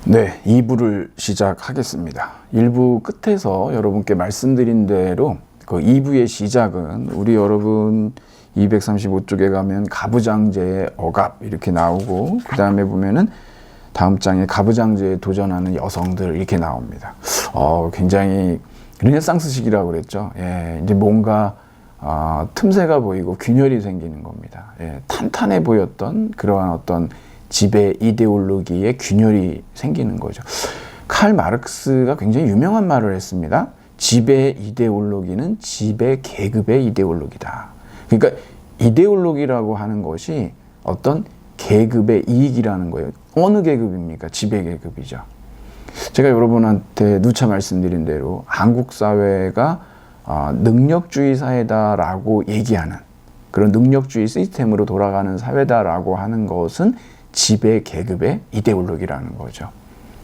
네, 2부를 시작하겠습니다. 1부 끝에서 여러분께 말씀드린 대로 그 2부의 시작은 우리 여러분 235쪽에 가면 가부장제의 억압 이렇게 나오고, 그 다음에 보면은 다음 장에 가부장제에 도전하는 여성들 이렇게 나옵니다. 굉장히 르네상스식이라고 그랬죠. 예, 이제 뭔가 틈새가 보이고 균열이 생기는 겁니다. 예, 탄탄해 보였던 그러한 어떤 지배 이데올로기의 균열이 생기는 거죠. 칼 마르크스가 굉장히 유명한 말을 했습니다. 지배 이데올로기는 지배 계급의 이데올로기다. 그러니까 이데올로기라고 하는 것이 어떤 계급의 이익이라는 거예요. 어느 계급입니까? 지배 계급이죠. 제가 여러분한테 누차 말씀드린 대로 한국 사회가 능력주의 사회다라고 얘기하는, 그런 능력주의 시스템으로 돌아가는 사회다라고 하는 것은 지배 계급의 이데올로기라는 거죠.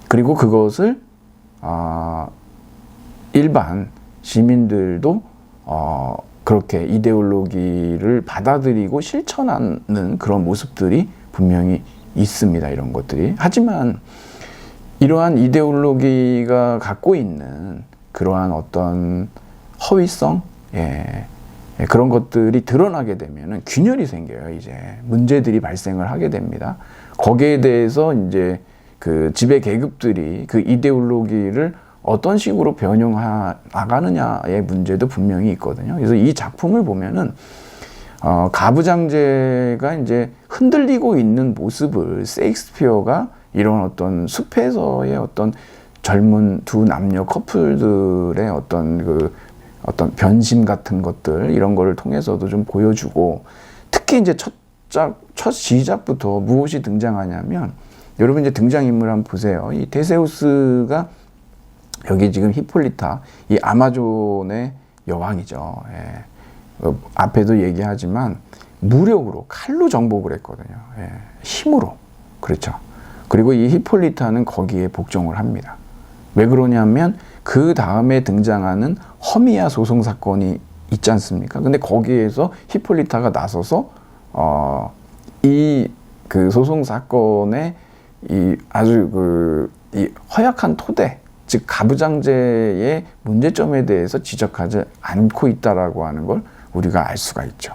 그리고 그것을 일반 시민들도 그렇게 이데올로기를 받아들이고 실천하는 그런 모습들이 분명히 있습니다. 이런 것들이. 하지만 이러한 이데올로기가 갖고 있는 그러한 어떤 허위성, 그런 것들이 드러나게 되면 균열이 생겨요. 이제 문제들이 발생을 하게 됩니다. 거기에 대해서 이제 그 지배 계급들이 그 이데올로기를 어떤 식으로 변형해 나가느냐의 문제도 분명히 있거든요. 그래서 이 작품을 보면은 가부장제가 이제 흔들리고 있는 모습을 셰익스피어가 이런 어떤 숲에서의 어떤 젊은 두 남녀 커플들의 어떤 변심 같은 것들, 이런 거를 통해서도 좀 보여주고, 특히 이제 첫 시작부터 무엇이 등장하냐면, 여러분 이제 등장인물 한번 보세요. 이 테세우스가 여기 지금 히폴리타, 이 아마존의 여왕이죠. 앞에도 얘기하지만 무력으로 칼로 정복을 했거든요. 힘으로. 그렇죠. 그리고 이 히폴리타는 거기에 복종을 합니다. 왜 그러냐면 그 다음에 등장하는 허미아 소송 사건이 있지 않습니까? 근데 거기에서 히폴리타가 나서서 이 그 소송 사건의 이 아주 이 허약한 토대, 즉 가부장제의 문제점에 대해서 지적하지 않고 있다라고 하는 걸 우리가 알 수가 있죠.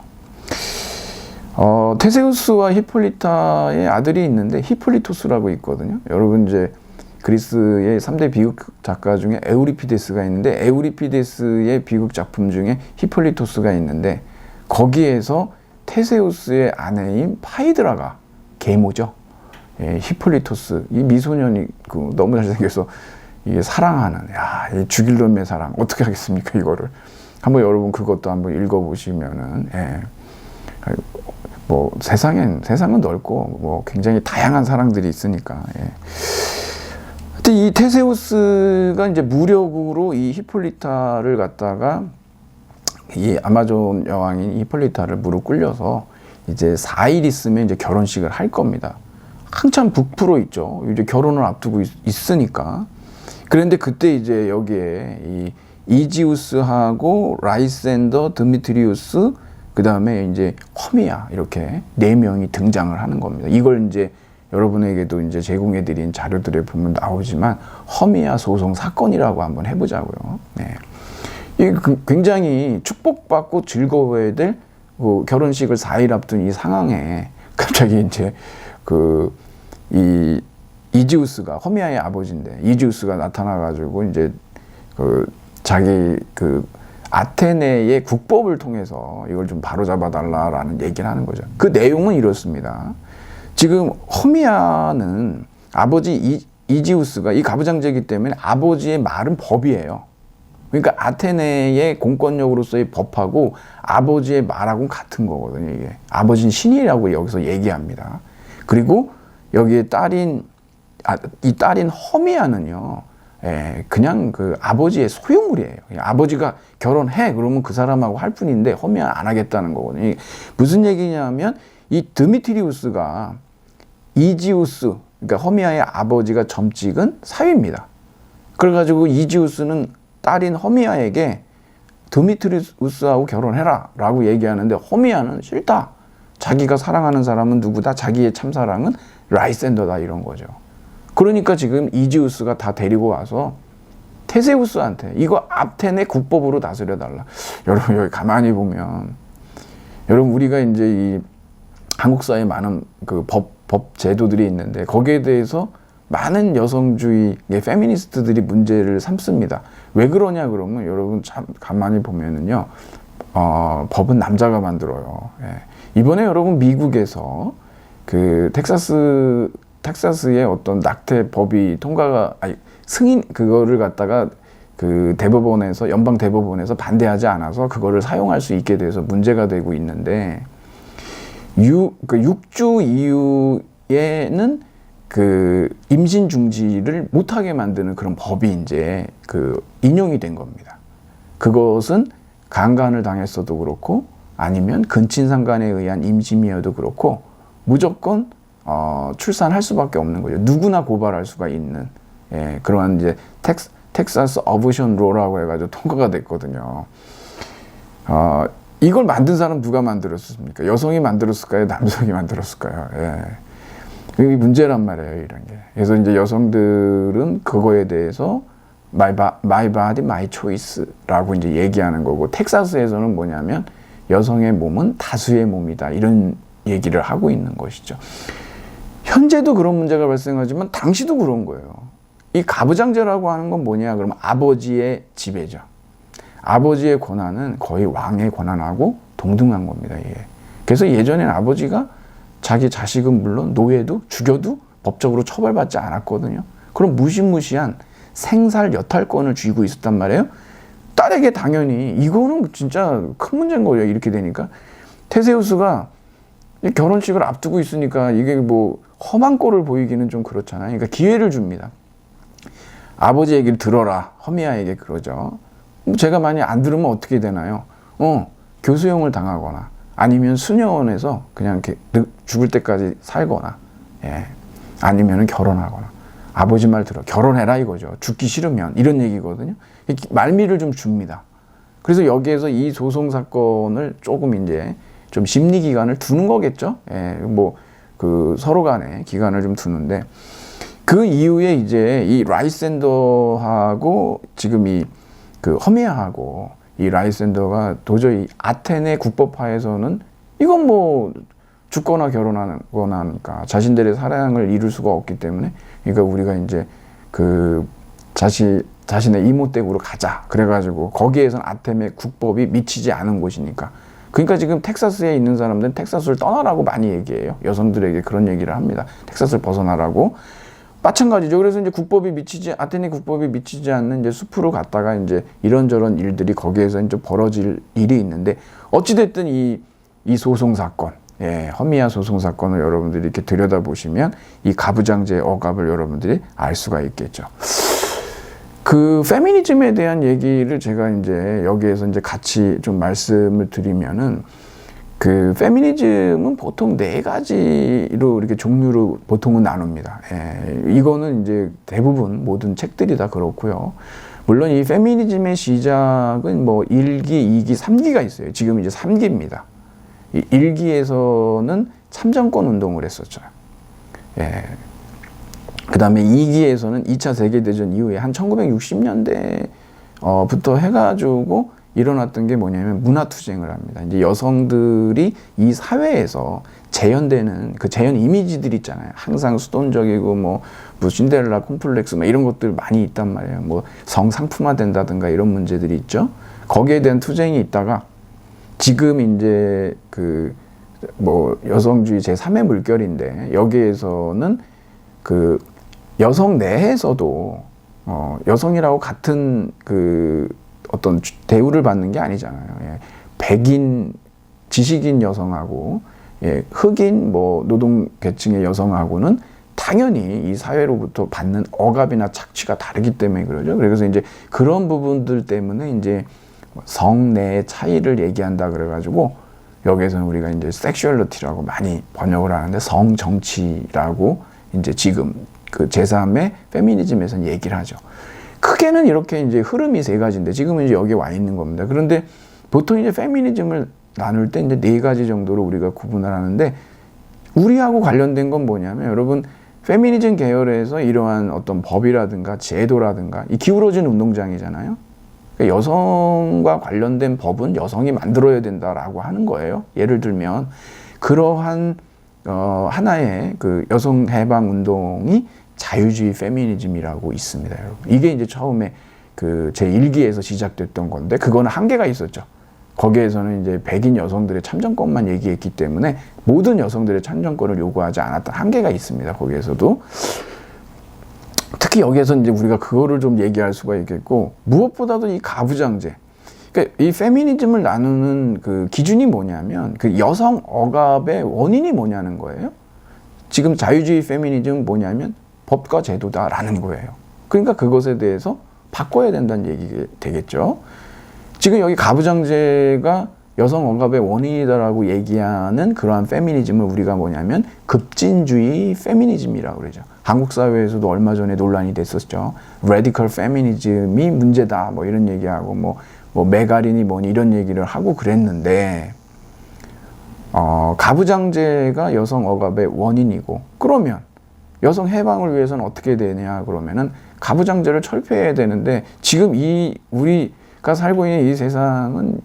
테세우스와 히폴리타의 아들이 있는데 히폴리토스라고 있거든요. 여러분 이제 그리스의 3대 비극 작가 중에 에우리피데스가 있는데, 에우리피데스의 비극 작품 중에 히폴리토스가 있는데, 거기에서 테세우스의 아내인 파이드라가 계모죠. 히폴리토스, 이 미소년이 너무 잘생겨서 이게 사랑하는, 죽일 놈의 사랑, 어떻게 하겠습니까, 이거를. 한번 여러분 그것도 한번 읽어보시면은, 뭐 세상은 넓고 뭐 굉장히 다양한 사랑들이 있으니까. 이 테세우스가 이제 무력으로 이 히폴리타를 갖다가, 이 아마존 여왕인 히폴리타를 무릎 꿀려서 이제 4일 있으면 이제 결혼식을 할 겁니다. 한참 북프로 있죠. 이제 결혼을 앞두고 있으니까. 그런데 그때 이제 여기에 이 이지우스하고 라이센더, 드미트리우스, 그 다음에 이제 허미아, 이렇게 4명이 등장을 하는 겁니다. 이걸 이제 여러분에게도 이제 제공해드린 자료들에 보면 나오지만 허미아 소송 사건이라고 한번 해보자고요. 이 굉장히 축복받고 즐거워야 될 결혼식을 4일 앞둔 이 상황에 갑자기 이제 이 이지우스가, 허미아의 아버지인데 이지우스가 나타나가지고 이제 자기 아테네의 국법을 통해서 이걸 좀 바로잡아달라라는 얘기를 하는 거죠. 그 내용은 이렇습니다. 지금 허미아는 아버지 이지우스가 이 가부장제이기 때문에 아버지의 말은 법이에요. 그러니까 아테네의 공권력으로서의 법하고 아버지의 말하고는 같은 거거든요. 이게 아버지는 신이라고 여기서 얘기합니다. 그리고 여기에 이 딸인 허미아는요, 그냥 아버지의 소유물이에요. 아버지가 결혼해 그러면 그 사람하고 할 뿐인데 허미아는 안 하겠다는 거거든요. 무슨 얘기냐면 이 드미트리우스가 이지우스, 그러니까 허미아의 아버지가 점찍은 사위입니다. 그래가지고 이지우스는 딸인 허미아에게 드미트리우스하고 결혼해라 라고 얘기하는데, 허미아는 싫다. 자기가 사랑하는 사람은 누구다? 자기의 참사랑은 라이센더다, 이런 거죠. 그러니까 지금 이지우스가 다 데리고 와서 테세우스한테 이거 아테네 국법으로 다스려 달라. 여러분 여기 가만히 보면 여러분 우리가 이제 이 한국 사회에 많은 그 법 제도들이 있는데 거기에 대해서 많은 여성주의 페미니스트들이 문제를 삼습니다. 왜 그러냐 그러면 여러분 참 가만히 보면은요, 법은 남자가 만들어요. 예. 이번에 여러분 미국에서 그 텍사스의 어떤 낙태 법이 승인 그거를 갖다가 그 대법원에서 연방 대법원에서 반대하지 않아서 그거를 사용할 수 있게 돼서 문제가 되고 있는데 6주 이후에는 그 임신 중지를 못하게 만드는 그런 법이 이제 그 인용이 된 겁니다. 그것은 강간을 당했어도 그렇고 아니면 근친상간에 의한 임신이어도 그렇고 무조건 출산할 수밖에 없는 거죠. 누구나 고발할 수가 있는 그러한 이제 텍사스 어보션 로라고 해가지고 통과가 됐거든요. 이걸 만든 사람 누가 만들었습니까? 여성이 만들었을까요? 남성이 만들었을까요? 이게 문제란 말이에요, 이런 게. 그래서 이제 여성들은 그거에 대해서 my body, my choice라고 이제 얘기하는 거고, 텍사스에서는 뭐냐면 여성의 몸은 다수의 몸이다, 이런 얘기를 하고 있는 것이죠. 현재도 그런 문제가 발생하지만 당시도 그런 거예요. 이 가부장제라고 하는 건 뭐냐? 그러면 아버지의 지배죠. 아버지의 권한은 거의 왕의 권한하고 동등한 겁니다. 이게. 그래서 예전에는 아버지가 자기 자식은 물론 노예도 죽여도 법적으로 처벌받지 않았거든요. 그럼 무시무시한 생살 여탈권을 쥐고 있었단 말이에요. 딸에게 당연히 이거는 진짜 큰 문제인 거예요. 이렇게 되니까 테세우스가 결혼식을 앞두고 있으니까 이게 뭐 험한 꼴을 보이기는 좀 그렇잖아요. 그러니까 기회를 줍니다. 아버지 얘기를 들어라. 허미아에게 그러죠. 제가 만약 안 들으면 어떻게 되나요? 교수형을 당하거나 아니면 수녀원에서 그냥 이렇게 죽을 때까지 살거나, 아니면 결혼하거나. 아버지 말 들어. 결혼해라 이거죠. 죽기 싫으면. 이런 얘기거든요. 말미를 좀 줍니다. 그래서 여기에서 이 소송 사건을 조금 이제 좀 심리 기간을 두는 거겠죠. 그 서로 간에 기간을 좀 두는데 그 이후에 이제 이 라이센더하고 지금 그 허미아하고 이 라이센더가 도저히 아테네 국법하에서는 이건 뭐 죽거나 결혼하는 거나 하니까 자신들의 사랑을 이룰 수가 없기 때문에 그러니까 우리가 이제 그 자신의 이모 댁으로 가자 그래가지고 거기에선 아테네 국법이 미치지 않은 곳이니까 그러니까 지금 텍사스에 있는 사람들은 텍사스를 떠나라고 많이 얘기해요. 여성들에게 그런 얘기를 합니다. 텍사스를 벗어나라고. 마찬가지죠. 그래서 이제 아테네 국법이 미치지 않는 이제 숲으로 갔다가 이제 이런저런 일들이 거기에서 이제 벌어질 일이 있는데 어찌됐든 이 소송 사건, 허미아 소송 사건을 여러분들이 이렇게 들여다보시면 이 가부장제의 억압을 여러분들이 알 수가 있겠죠. 그 페미니즘에 대한 얘기를 제가 이제 여기에서 이제 같이 좀 말씀을 드리면은 그 페미니즘은 보통 4가지로 이렇게 종류로 보통은 나눕니다. 이거는 이제 대부분 모든 책들이 다 그렇고요. 물론 이 페미니즘의 시작은 뭐 1기, 2기, 3기가 있어요. 지금 이제 3기입니다. 이 1기에서는 참정권 운동을 했었죠. 그 다음에 2기에서는 2차 세계대전 이후에 한 1960년대부터 해가지고 일어났던 게 뭐냐면 문화투쟁을 합니다. 이제 여성들이 이 사회에서 재현되는 그 재현 이미지들 있잖아요. 항상 수동적이고 뭐 신데렐라 콤플렉스 뭐 이런 것들 많이 있단 말이에요. 뭐 성상품화 된다든가 이런 문제들이 있죠. 거기에 대한 투쟁이 있다가 지금 이제 그 뭐 여성주의 제3의 물결인데 여기에서는 그 여성 내에서도 여성이라고 같은 그 어떤 대우를 받는 게 아니잖아요. 백인 지식인 여성하고 흑인 뭐 노동 계층의 여성하고는 당연히 이 사회로부터 받는 억압이나 착취가 다르기 때문에 그러죠. 그래서 이제 그런 부분들 때문에 이제 성 내의 차이를 얘기한다 그래가지고 여기에서는 우리가 이제 섹슈얼리티라고 많이 번역을 하는데 성 정치라고 이제 지금 그 제3의 페미니즘에서는 얘기를 하죠. 크게는 이렇게 이제 흐름이 3가지인데 지금은 이제 여기 와 있는 겁니다. 그런데 보통 이제 페미니즘을 나눌 때 이제 4가지 정도로 우리가 구분을 하는데 우리하고 관련된 건 뭐냐면 여러분 페미니즘 계열에서 이러한 어떤 법이라든가 제도라든가 이 기울어진 운동장이잖아요. 그러니까 여성과 관련된 법은 여성이 만들어야 된다라고 하는 거예요. 예를 들면 그러한 하나의 그 여성 해방 운동이 자유주의 페미니즘이라고 있습니다, 여러분. 이게 이제 처음에 그 제 1기에서 시작됐던 건데 그거는 한계가 있었죠. 거기에서는 이제 백인 여성들의 참정권만 얘기했기 때문에 모든 여성들의 참정권을 요구하지 않았던 한계가 있습니다. 거기에서도. 특히 여기에서 이제 우리가 그거를 좀 얘기할 수가 있겠고, 무엇보다도 이 가부장제. 그러니까 이 페미니즘을 나누는 그 기준이 뭐냐면 그 여성 억압의 원인이 뭐냐는 거예요. 지금 자유주의 페미니즘은 뭐냐면 법과 제도다라는 거예요. 그러니까 그것에 대해서 바꿔야 된다는 얘기가 되겠죠. 지금 여기 가부장제가 여성 억압의 원인이다라고 얘기하는 그러한 페미니즘을 우리가 뭐냐면 급진주의 페미니즘이라고 그러죠. 한국 사회에서도 얼마 전에 논란이 됐었죠. 레디컬 페미니즘이 문제다 뭐 이런 얘기하고 뭐 메가린이 뭐니 이런 얘기를 하고 그랬는데 가부장제가 여성 억압의 원인이고 그러면 여성 해방을 위해서는 어떻게 되냐 그러면은 가부장제를 철폐해야 되는데 지금 우리가 살고 있는 이 세상은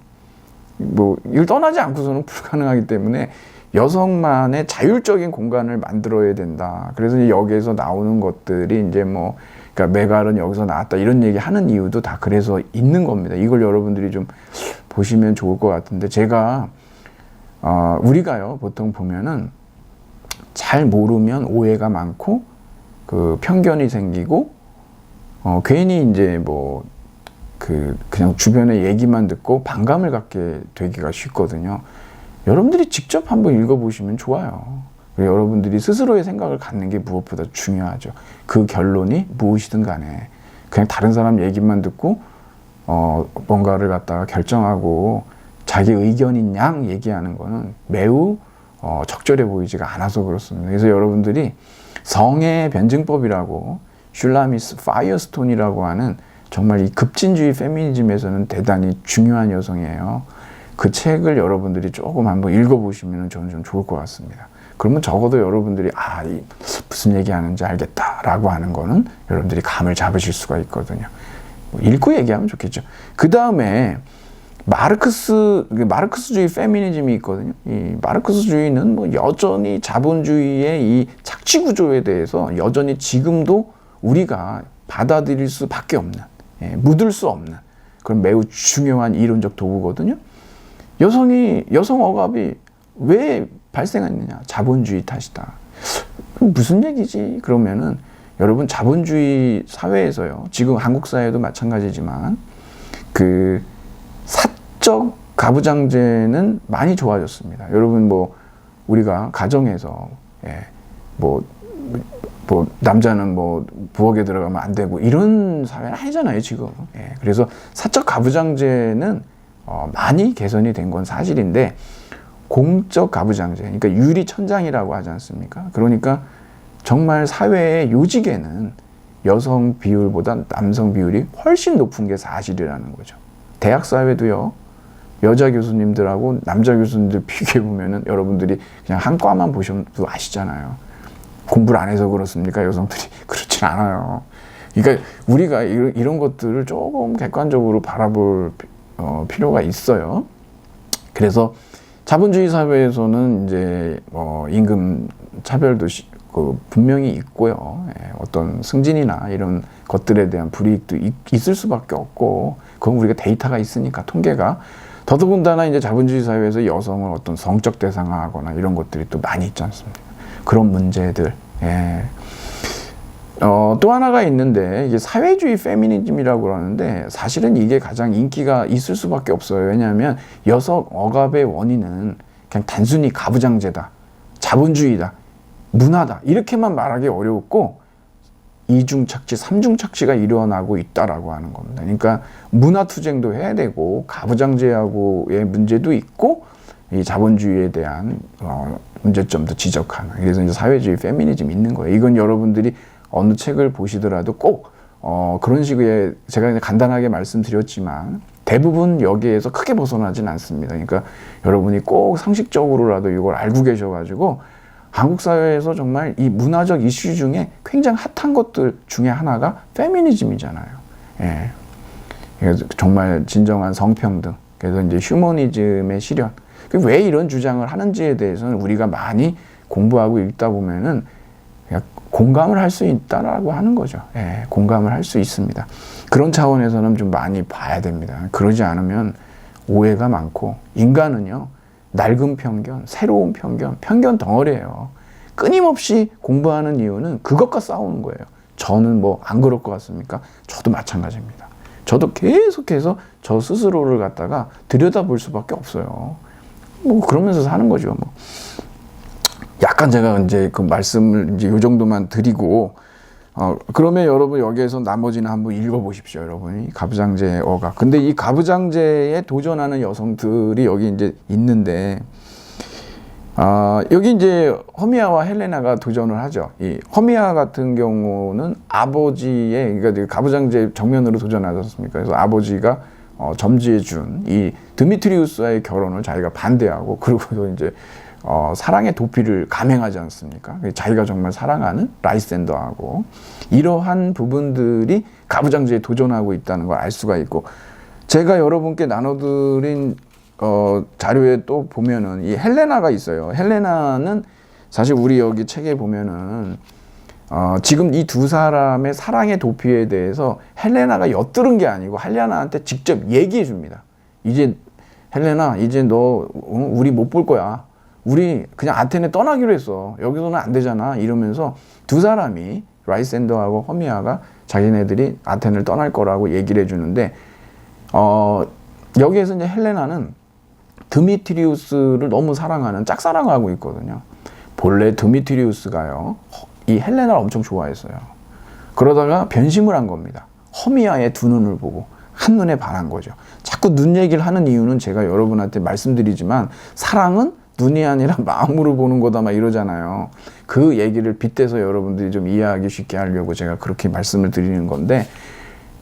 뭐 이걸 떠나지 않고서는 불가능하기 때문에 여성만의 자율적인 공간을 만들어야 된다. 그래서 여기에서 나오는 것들이 이제 뭐 그러니까 메갈은 여기서 나왔다 이런 얘기 하는 이유도 다 그래서 있는 겁니다. 이걸 여러분들이 좀 보시면 좋을 것 같은데 제가 우리가요 보통 보면은 잘 모르면 오해가 많고 그 편견이 생기고 괜히 이제 뭐 그냥 주변의 얘기만 듣고 반감을 갖게 되기가 쉽거든요. 여러분들이 직접 한번 읽어보시면 좋아요. 여러분들이 스스로의 생각을 갖는 게 무엇보다 중요하죠. 그 결론이 무엇이든 간에 그냥 다른 사람 얘기만 듣고 뭔가를 갖다가 결정하고 자기 의견인 양 얘기하는 거는 매우 적절해 보이지가 않아서 그렇습니다. 그래서 여러분들이 성의 변증법이라고 슐라미스 파이어스톤이라고 하는 정말 이 급진주의 페미니즘에서는 대단히 중요한 여성이에요. 그 책을 여러분들이 조금 한번 읽어보시면 저는 좀 좋을 것 같습니다. 그러면 적어도 여러분들이 무슨 얘기하는지 알겠다라고 하는 거는 여러분들이 감을 잡으실 수가 있거든요. 읽고 얘기하면 좋겠죠. 그 다음에 마르크스주의 페미니즘이 있거든요. 이 마르크스주의는 뭐 여전히 자본주의의 이 착취 구조에 대해서 여전히 지금도 우리가 받아들일 수밖에 없는, 묻을 수 없는 그런 매우 중요한 이론적 도구거든요. 여성 억압이 왜 발생했느냐? 자본주의 탓이다. 그럼 무슨 얘기지? 그러면은 여러분 자본주의 사회에서요. 지금 한국 사회도 마찬가지지만 그 사적 가부장제는 많이 좋아졌습니다. 여러분 뭐 우리가 가정에서 뭐 남자는 뭐 부엌에 들어가면 안 되고 이런 사회는 아니잖아요 지금. 그래서 사적 가부장제는 많이 개선이 된 건 사실인데 공적 가부장제, 그러니까 유리천장이라고 하지 않습니까? 그러니까 정말 사회의 요직에는 여성 비율보다 남성 비율이 훨씬 높은 게 사실이라는 거죠. 대학 사회도요. 여자 교수님들하고 남자 교수님들 비교해 보면은 여러분들이 그냥 한 과만 보셔도 아시잖아요. 공부를 안 해서 그렇습니까? 여성들이 그렇진 않아요. 그러니까 우리가 이런 것들을 조금 객관적으로 바라볼 필요가 있어요. 그래서 자본주의 사회에서는 이제 임금 차별도 분명히 있고요. 어떤 승진이나 이런 것들에 대한 불이익도 있을 수밖에 없고, 그건 우리가 데이터가 있으니까 통계가. 더더군다나 이제 자본주의 사회에서 여성을 어떤 성적 대상화하거나 이런 것들이 또 많이 있지 않습니까? 그런 문제들. 또 하나가 있는데 이게 사회주의 페미니즘이라고 그러는데 사실은 이게 가장 인기가 있을 수밖에 없어요. 왜냐하면 여성 억압의 원인은 그냥 단순히 가부장제다, 자본주의다, 문화다 이렇게만 말하기 어렵고 이중착취, 삼중착취가 일어나고 있다라고 하는 겁니다. 그러니까 문화투쟁도 해야 되고 가부장제하고의 문제도 있고 이 자본주의에 대한 문제점도 지적하는. 그래서 이제 사회주의 페미니즘이 있는 거예요. 이건 여러분들이 어느 책을 보시더라도 꼭 그런 식의 제가 이제 간단하게 말씀드렸지만 대부분 여기에서 크게 벗어나진 않습니다. 그러니까 여러분이 꼭 상식적으로라도 이걸 알고 계셔가지고 한국 사회에서 정말 이 문화적 이슈 중에 굉장히 핫한 것들 중에 하나가 페미니즘이잖아요. 예. 그래서 정말 진정한 성평등. 그래서 이제 휴머니즘의 실현. 왜 이런 주장을 하는지에 대해서는 우리가 많이 공부하고 읽다 보면은 그냥 공감을 할 수 있다라고 하는 거죠. 예, 공감을 할 수 있습니다. 그런 차원에서는 좀 많이 봐야 됩니다. 그러지 않으면 오해가 많고, 인간은요, 낡은 편견, 새로운 편견, 편견 덩어리예요. 끊임없이 공부하는 이유는 그것과 싸우는 거예요. 저는 뭐 안 그럴 것 같습니까? 저도 마찬가지입니다. 저도 계속해서 저 스스로를 갖다가 들여다볼 수밖에 없어요. 뭐 그러면서 사는 거죠. 뭐 약간 제가 이제 그 말씀을 이제 요 정도만 드리고, 그러면 여러분 여기에서 나머지는 한번 읽어보십시오, 여러분이. 가부장제어가. 근데 이 가부장제에 도전하는 여성들이 여기 이제 있는데, 여기 이제 허미아와 헬레나가 도전을 하죠. 이 허미아 같은 경우는 아버지의, 그러니까 가부장제 정면으로 도전하셨습니까? 그래서 아버지가 점지해 준 이 드미트리우스와의 결혼을 자기가 반대하고, 그리고 이제 사랑의 도피를 감행하지 않습니까? 자기가 정말 사랑하는 라이센더하고, 이러한 부분들이 가부장제에 도전하고 있다는 걸 알 수가 있고, 제가 여러분께 나눠드린 자료에 또 보면은 이 헬레나가 있어요. 헬레나는 사실 우리 여기 책에 보면은 지금 이 두 사람의 사랑의 도피에 대해서 헬레나가 엿들은 게 아니고 헬레나한테 직접 얘기해 줍니다. 이제 헬레나, 이제 너 우리 못 볼 거야. 우리 그냥 아테네 떠나기로 했어. 여기서는 안 되잖아. 이러면서 두 사람이, 라이센더하고 허미아가 자기네들이 아테네를 떠날 거라고 얘기를 해주는데, 여기에서 이제 헬레나는 드미트리우스를 너무 사랑하는, 짝사랑하고 있거든요. 본래 드미트리우스가요, 이 헬레나를 엄청 좋아했어요. 그러다가 변심을 한 겁니다. 허미아의 두 눈을 보고 한눈에 반한 거죠. 자꾸 눈 얘기를 하는 이유는 제가 여러분한테 말씀드리지만, 사랑은 눈이 아니라 마음으로 보는 거다 막 이러잖아요. 그 얘기를 빗대서 여러분들이 좀 이해하기 쉽게 하려고 제가 그렇게 말씀을 드리는 건데,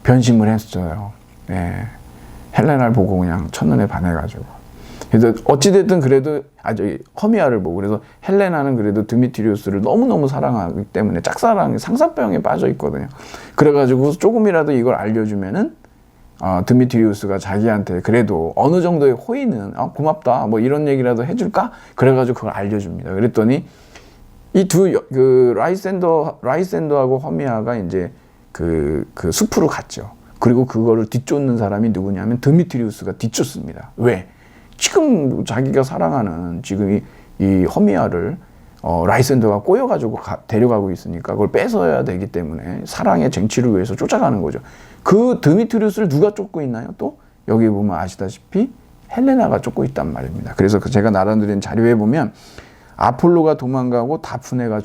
변심을 했어요. 예. 헬레나를 보고 그냥 첫눈에 반해가지고. 그래서 어찌됐든 그래도 허미아를 보고, 그래서 헬레나는 그래도 드미트리우스를 너무너무 사랑하기 때문에 짝사랑, 상사병에 빠져 있거든요. 그래가지고 조금이라도 이걸 알려주면은 드미트리우스가 자기한테 그래도 어느 정도의 호의는, 고맙다 뭐 이런 얘기라도 해줄까? 그래가지고 그걸 알려줍니다. 그랬더니 이 그 라이센더하고 허미아가 이제 그 숲으로 갔죠. 그리고 그거를 뒤쫓는 사람이 누구냐면 드미트리우스가 뒤쫓습니다. 왜? 지금 자기가 사랑하는 지금 이 허미아를 라이센더가 꼬여가지고 데려가고 있으니까 그걸 뺏어야 되기 때문에 사랑의 쟁취를 위해서 쫓아가는 거죠. 그 드미트리우스를 누가 쫓고 있나요? 또 여기 보면 아시다시피 헬레나가 쫓고 있단 말입니다. 그래서 제가 나눠드린 자료에 보면 아폴로가 도망가고 다프네가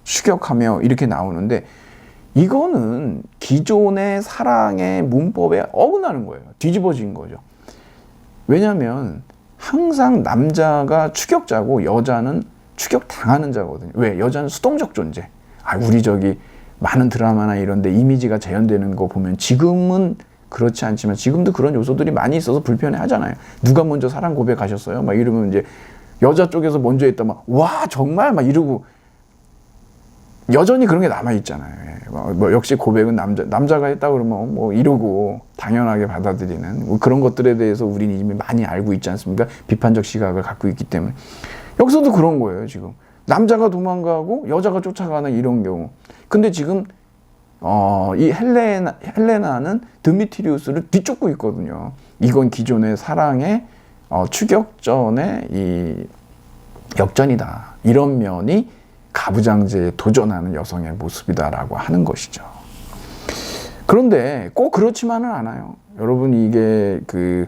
추격하며 이렇게 나오는데, 이거는 기존의 사랑의 문법에 어긋나는 거예요. 뒤집어진 거죠. 왜냐하면 항상 남자가 추격자고 여자는 추격당하는 자거든요. 왜? 여자는 수동적 존재. 우리 저기 많은 드라마나 이런 데 이미지가 재현되는 거 보면 지금은 그렇지 않지만 지금도 그런 요소들이 많이 있어서 불편해 하잖아요. 누가 먼저 사랑 고백하셨어요? 막 이러면 이제 여자 쪽에서 먼저 했다 막, 와, 정말? 막 이러고, 여전히 그런 게 남아있잖아요. 뭐 역시 고백은 남자가 했다 그러면 뭐 이러고 당연하게 받아들이는 뭐 그런 것들에 대해서 우리는 이미 많이 알고 있지 않습니까? 비판적 시각을 갖고 있기 때문에. 여기서도 그런 거예요, 지금. 남자가 도망가고 여자가 쫓아가는 이런 경우. 근데 지금 이 헬레나는 드미트리우스를 뒤쫓고 있거든요. 이건 기존의 사랑의 추격전의 이 역전이다. 이런 면이 가부장제에 도전하는 여성의 모습이다라고 하는 것이죠. 그런데 꼭 그렇지만은 않아요. 여러분, 이게 그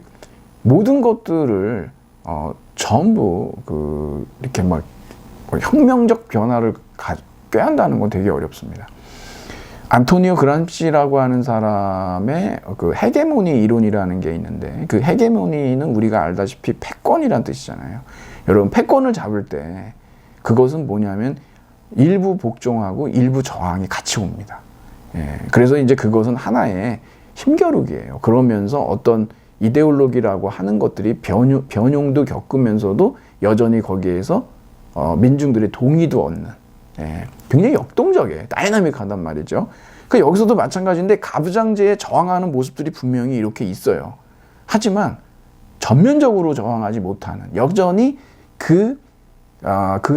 모든 것들을 전부 이렇게 막 혁명적 변화를 꾀한다는 건 되게 어렵습니다. 안토니오 그람시라고 하는 사람의 그 헤게모니 이론이라는 게 있는데, 그 헤게모니는 우리가 알다시피 패권이란 뜻이잖아요. 여러분, 패권을 잡을 때 그것은 뭐냐면 일부 복종하고 일부 저항이 같이 옵니다. 예, 그래서 이제 그것은 하나의 힘겨루기예요. 그러면서 어떤 이데올로기라고 하는 것들이 변용도 겪으면서도 여전히 거기에서 민중들의 동의도 얻는, 굉장히 역동적이에요. 다이나믹하단 말이죠. 그러니까 여기서도 마찬가지인데 가부장제에 저항하는 모습들이 분명히 이렇게 있어요. 하지만 전면적으로 저항하지 못하는, 여전히 그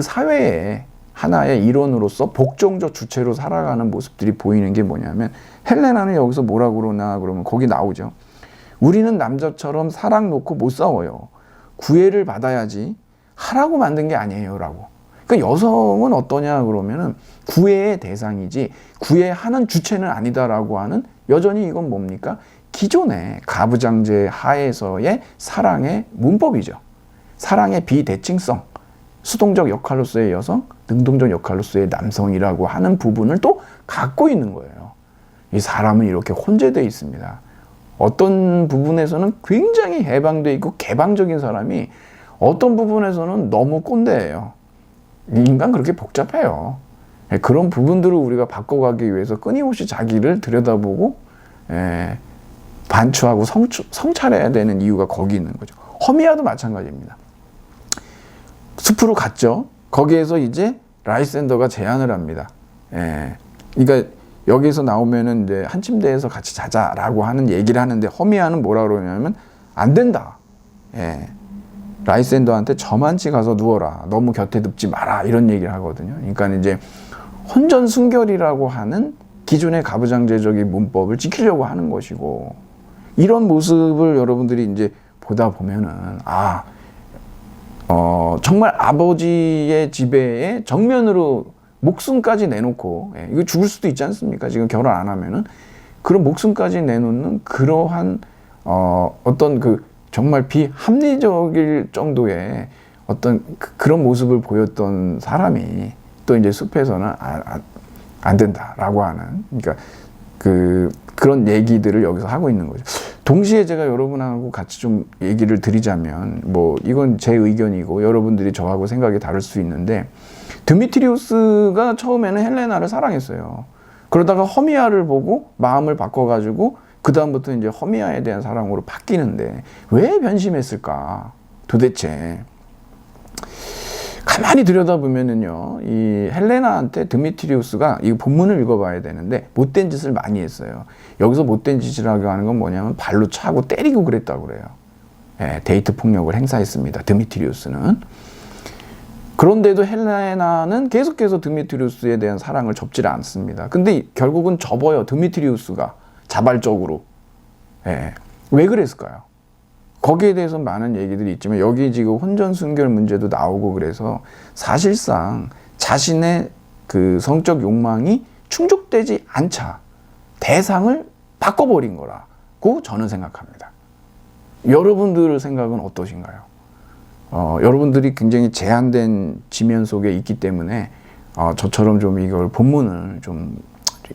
사회의 하나의 일원으로서 복종적 주체로 살아가는 모습들이 보이는 게 뭐냐면, 헬레나는 여기서 뭐라고 그러나 그러면 거기 나오죠. 우리는 남자처럼 사랑 놓고 못 싸워요. 구애를 받아야지 하라고 만든 게 아니에요 라고. 그러니까 여성은 어떠냐 그러면은 구애의 대상이지 구애하는 주체는 아니다라고 하는, 여전히 이건 뭡니까? 기존의 가부장제 하에서의 사랑의 문법이죠. 사랑의 비대칭성, 수동적 역할로서의 여성, 능동적 역할로서의 남성이라고 하는 부분을 또 갖고 있는 거예요. 이 사람은 이렇게 혼재되어 있습니다. 어떤 부분에서는 굉장히 해방되어 있고 개방적인 사람이, 어떤 부분에서는 너무 꼰대예요. 인간 그렇게 복잡해요. 그런 부분들을 우리가 바꿔가기 위해서 끊임없이 자기를 들여다보고 반추하고 성찰해야 되는 이유가 거기 있는 거죠. 허미야도 마찬가지입니다. 숲으로 갔죠. 거기에서 이제 라이센더가 제안을 합니다. 그러니까 여기서 나오면은 이제 한 침대에서 같이 자자라고 하는 얘기를 하는데, 허미야는 뭐라 그러냐면 안 된다. 라이센더한테 저만치 가서 누워라. 너무 곁에 눕지 마라. 이런 얘기를 하거든요. 그러니까 이제 혼전순결이라고 하는 기존의 가부장제적인 문법을 지키려고 하는 것이고, 이런 모습을 여러분들이 이제 보다 보면은 정말 아버지의 지배에 정면으로 목숨까지 내놓고, 이거 죽을 수도 있지 않습니까? 지금 결혼 안 하면은 그런 목숨까지 내놓는 그러한 어떤 그 정말 비합리적일 정도의 어떤 그런 모습을 보였던 사람이 또 이제 숲에서는 안 된다라고 하는, 그러니까 그런 얘기들을 여기서 하고 있는 거죠. 동시에 제가 여러분하고 같이 좀 얘기를 드리자면, 뭐 이건 제 의견이고 여러분들이 저하고 생각이 다를 수 있는데, 드미트리우스가 처음에는 헬레나를 사랑했어요. 그러다가 허미야를 보고 마음을 바꿔가지고 그 다음부터 이제 허미야에 대한 사랑으로 바뀌는데, 왜 변심했을까? 도대체 가만히 들여다보면은요, 이 헬레나한테 드미트리우스가, 이 본문을 읽어봐야 되는데, 못된 짓을 많이 했어요. 여기서 못된 짓이라고 하는 건 뭐냐면 발로 차고 때리고 그랬다고 그래요. 데이트 폭력을 행사했습니다. 드미트리우스는. 그런데도 헬레나는 계속해서 드미트리우스에 대한 사랑을 접지를 않습니다. 근데 결국은 접어요. 드미트리우스가 자발적으로. 왜 그랬을까요? 거기에 대해서 많은 얘기들이 있지만, 여기 지금 혼전순결 문제도 나오고, 그래서 사실상 자신의 그 성적 욕망이 충족되지 않자 대상을 바꿔버린 거라고 저는 생각합니다. 여러분들의 생각은 어떠신가요? 여러분들이 굉장히 제한된 지면 속에 있기 때문에 저처럼 좀 이걸 본문을 좀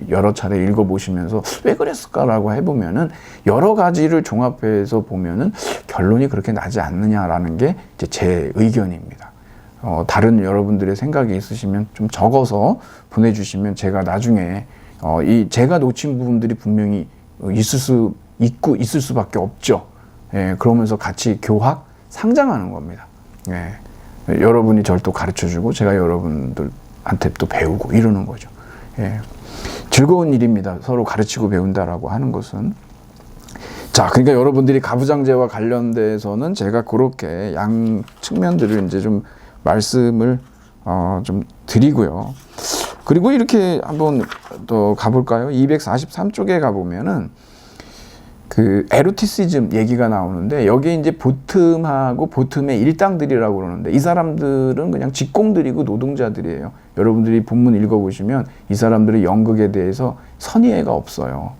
여러 차례 읽어보시면서 왜 그랬을까라고 해보면은, 여러 가지를 종합해서 보면은 결론이 그렇게 나지 않느냐라는 게 이제 제 의견입니다. 다른 여러분들의 생각이 있으시면 좀 적어서 보내주시면, 제가 나중에 제가 놓친 부분들이 분명히 있을 수밖에 없죠. 그러면서 같이 교학 상장하는 겁니다. 여러분이 저를 또 가르쳐주고 제가 여러분들한테 또 배우고 이러는 거죠. 즐거운 일입니다. 서로 가르치고 배운다라고 하는 것은. 자, 그러니까 여러분들이 가부장제와 관련돼서는 제가 그렇게 양 측면들을 이제 좀 말씀을 좀 드리고요. 그리고 이렇게 한번 또 가볼까요? 243쪽에 가보면은 그 에로티시즘 얘기가 나오는데, 여기에 이제 보틈하고 보틈의 일당들이라고 그러는데, 이 사람들은 그냥 직공들이고 노동자들이에요. 여러분들이 본문 읽어보시면 이 사람들의 연극에 대해서 선의해가 없어요.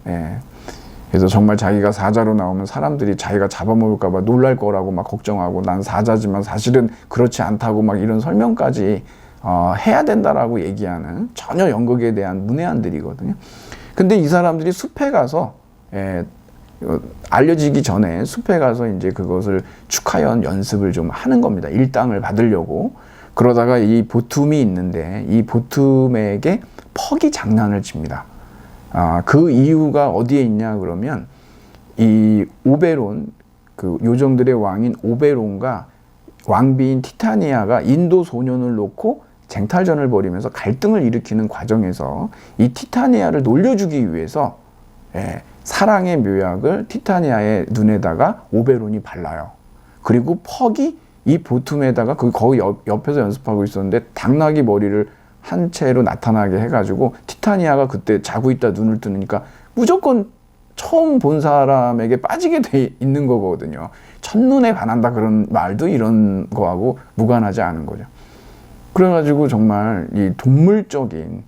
그래서 정말 자기가 사자로 나오면 사람들이 자기가 잡아먹을까 봐 놀랄 거라고 막 걱정하고, 난 사자지만 사실은 그렇지 않다고 막 이런 설명까지 해야 된다라고 얘기하는, 전혀 연극에 대한 문외한들이거든요. 근데 이 사람들이 숲에 가서 알려지기 전에 숲에 가서 이제 그것을 축하연 연습을 좀 하는 겁니다. 일당을 받으려고. 그러다가 이 보툼이 있는데, 이 보툼에게 퍽이 장난을 칩니다. 그 이유가 어디에 있냐 그러면, 이 오베론, 그 요정들의 왕인 오베론과 왕비인 티타니아가 인도 소년을 놓고 쟁탈전을 벌이면서 갈등을 일으키는 과정에서 이 티타니아를 놀려주기 위해서 사랑의 묘약을 티타니아의 눈에다가 오베론이 발라요. 그리고 퍽이 이 보툼에다가 거기 옆에서 연습하고 있었는데 당나귀 머리를 한 채로 나타나게 해가지고 티타니아가 그때 자고 있다 눈을 뜨니까 무조건 처음 본 사람에게 빠지게 돼 있는 거거든요. 첫눈에 반한다 그런 말도 이런 거하고 무관하지 않은 거죠. 그래가지고 정말 이 동물적인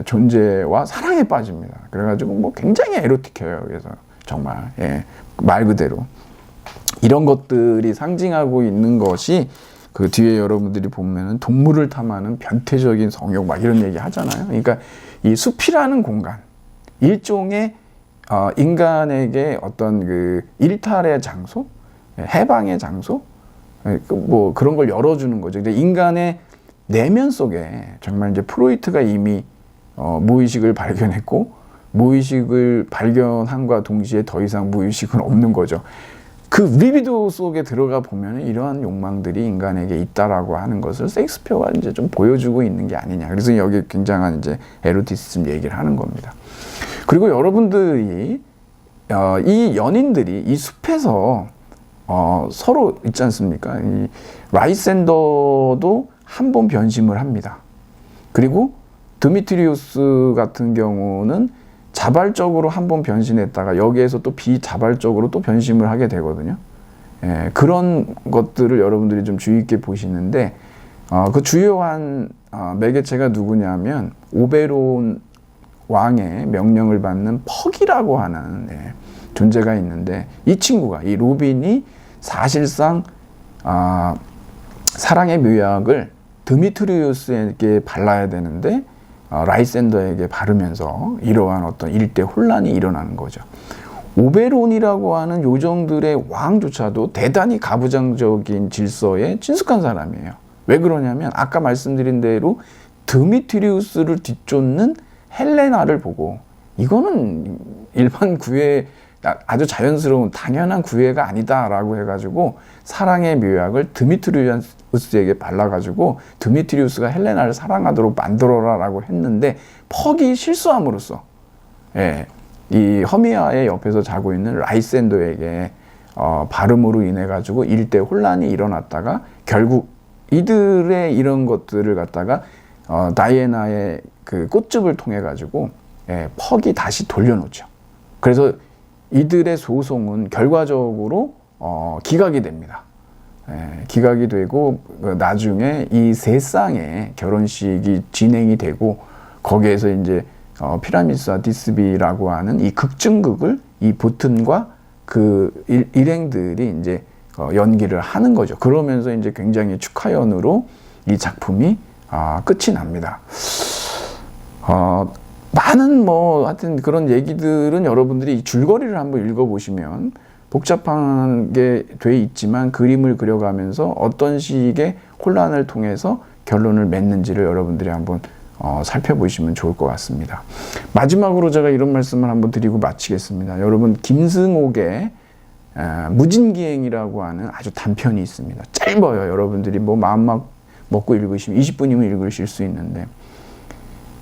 존재와 사랑에 빠집니다. 그래가지고 뭐 굉장히 에로틱해요. 그래서 정말 말 그대로 이런 것들이 상징하고 있는 것이 그 뒤에 여러분들이 보면은 동물을 탐하는 변태적인 성욕 막 이런 얘기 하잖아요. 그러니까 이 숲이라는 공간, 일종의 인간에게 어떤 그 일탈의 장소, 해방의 장소, 뭐 그런 걸 열어주는 거죠. 근데 인간의 내면 속에 정말 이제 프로이트가 이미 무의식을 발견했고, 무의식을 발견함과 동시에 더 이상 무의식은 없는 거죠. 그 리비도 속에 들어가 보면 이러한 욕망들이 인간에게 있다라고 하는 것을 셰익스피어가 이제 좀 보여주고 있는 게 아니냐. 그래서 여기 굉장한 이제 에로티시즘 얘기를 하는 겁니다. 그리고 여러분들이 이 연인들이 이 숲에서 서로 있지 않습니까? 이 라이센더도 한 번 변심을 합니다. 그리고 드미트리우스 같은 경우는 자발적으로 한 번 변신했다가 여기에서 또 비자발적으로 또 변심을 하게 되거든요. 그런 것들을 여러분들이 좀 주의 있게 보시는데 그 주요한 매개체가 누구냐면 오베론 왕의 명령을 받는 퍽이라고 하는 존재가 있는데, 이 친구가, 이 로빈이 사실상 사랑의 묘약을 드미트리우스에게 발라야 되는데 라이센더에게 바르면서 이러한 어떤 일대 혼란이 일어나는 거죠. 오베론이라고 하는 요정들의 왕조차도 대단히 가부장적인 질서에 친숙한 사람이에요. 왜 그러냐면 아까 말씀드린 대로 드미트리우스를 뒤쫓는 헬레나를 보고 이거는 일반 구애, 아주 자연스러운 당연한 구애가 아니다라고 해가지고 사랑의 묘약을 드미트리우스에게 발라가지고 드미트리우스가 헬레나를 사랑하도록 만들어라라고 했는데, 퍽이 실수함으로써 이 허미아의 옆에서 자고 있는 라이센더에게 발음으로 인해 가지고 일대 혼란이 일어났다가 결국 이들의 이런 것들을 갖다가 다이애나의 그 꽃즙을 통해 가지고 퍽이 다시 돌려놓죠. 그래서 이들의 소송은 결과적으로 기각이 됩니다. 기각이 되고 나중에 이 세 쌍의 결혼식이 진행이 되고, 거기에서 이제 피라미스와 디스비라고 하는 이 극증극을 이 보튼과 그 일행들이 이제 연기를 하는 거죠. 그러면서 이제 굉장히 축하연으로 이 작품이 끝이 납니다. 많은 뭐 하여튼 그런 얘기들은 여러분들이 이 줄거리를 한번 읽어보시면 복잡하게 돼 있지만 그림을 그려가면서 어떤 식의 혼란을 통해서 결론을 맺는지를 여러분들이 한번 살펴보시면 좋을 것 같습니다. 마지막으로 제가 이런 말씀을 한번 드리고 마치겠습니다. 여러분, 김승옥의 무진기행이라고 하는 아주 단편이 있습니다. 짧아요. 여러분들이 뭐 마음만 먹고 읽으시면 20분이면 읽으실 수 있는데,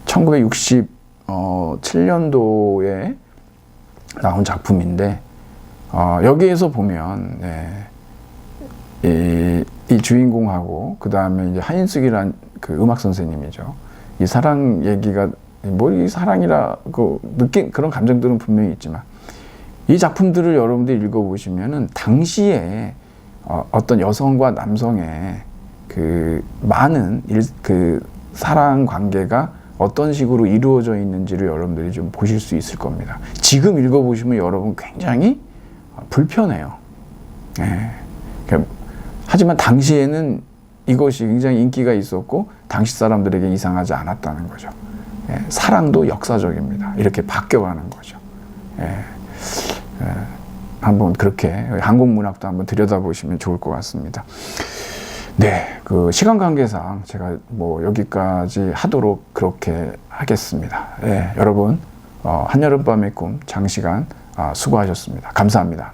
1967년도에 나온 작품인데 여기에서 보면 이 주인공하고 그 다음에 이제 하인숙이란 그 음악 선생님이죠. 이 사랑 얘기가 뭐 이 사랑이라고 느낀 그런 감정들은 분명히 있지만, 이 작품들을 여러분들이 읽어보시면은 당시에 어떤 여성과 남성의 그 많은 그 사랑 관계가 어떤 식으로 이루어져 있는지를 여러분들이 좀 보실 수 있을 겁니다. 지금 읽어보시면 여러분 굉장히 불편해요. 하지만 당시에는 이것이 굉장히 인기가 있었고 당시 사람들에게 이상하지 않았다는 거죠. 사랑도 역사적입니다. 이렇게 바뀌어가는 거죠. 한번 그렇게 한국문학도 한번 들여다보시면 좋을 것 같습니다. 네, 그 시간 관계상 제가 뭐 여기까지 하도록 그렇게 하겠습니다. 여러분, 한여름밤의 꿈 장시간 수고하셨습니다. 감사합니다.